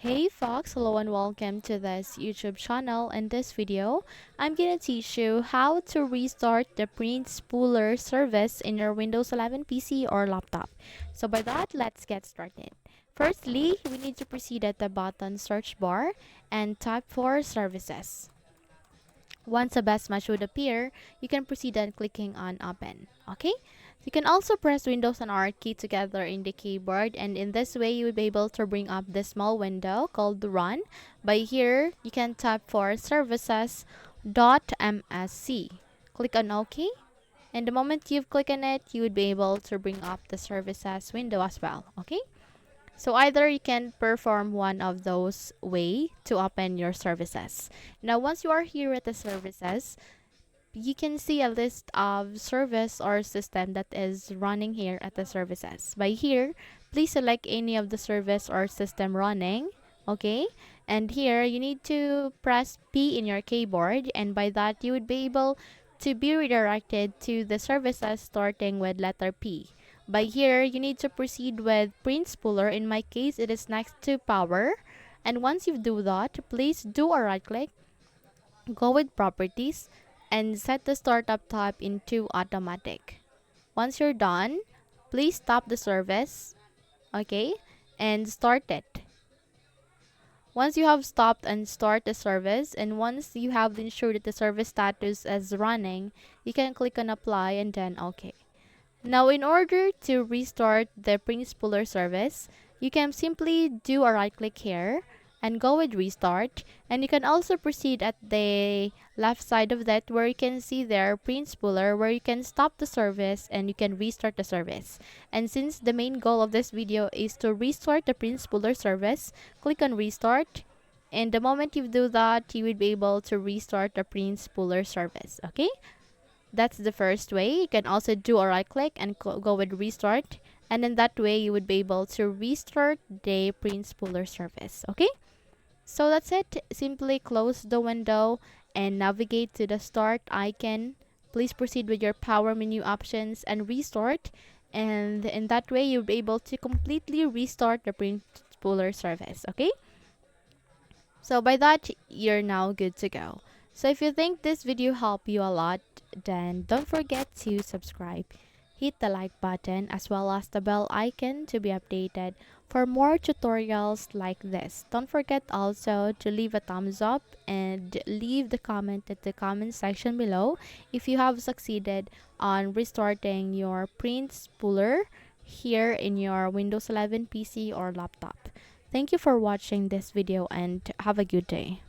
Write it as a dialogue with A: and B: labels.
A: Hey folks, hello and welcome to this YouTube channel. In this video, I'm gonna teach you how to restart the Print Spooler service in your Windows 11 PC or laptop. So by that, let's get started. Firstly, we need to proceed at the button search bar and type for services. Once a best match would appear, you can proceed on clicking on open. Okay? You can also press Windows and R key together in the keyboard, and in this way you will be able to bring up this small window called Run. By here, you can tap for services.msc. Click on OK, and the moment you've clicked on it, you would be able to bring up the services window as well. Okay? So either you can perform one of those way to open your services. Now once you are here at the services, you can see a list of service or system that is running here at the services. By here, please select any of the service or system running. Okay, and here you need to press P in your keyboard, and by that you would be able to be redirected to the services starting with letter P. By here, you need to proceed with Print Spooler. In my case, it is next to Power. And once you do that, please do a right click, go with Properties, and set the startup type into Automatic. Once you're done, please stop the service, okay, and start it. Once you have stopped and start the service, and once you have ensured that the service status is running, you can click on Apply and then OK. Now, in order to restart the Print Spooler service, you can simply do a right click here and go with Restart, and you can also proceed at the left side of that where you can see there Print Spooler, where you can stop the service and you can restart the service. And since the main goal of this video is to restart the Print Spooler service, click on Restart, and the moment you do that, you will be able to restart the Print Spooler service. Okay, that's the first way. You can also do a right click and go with Restart, and in that way you would be able to restart the Print Spooler service. Okay, so that's it. Simply close the window and navigate to the start icon. Please proceed with your power menu options and restart, and in that way you'll be able to completely restart the Print Spooler service. Okay, so by that, you're now good to go. So if you think this video helped you a lot, then don't forget to subscribe. Hit the like button as well as the bell icon to be updated for more tutorials like this. Don't forget also to leave a thumbs up and leave the comment at the comment section below if you have succeeded on restarting your Print Spooler here in your Windows 11 PC or laptop. Thank you for watching this video and have a good day.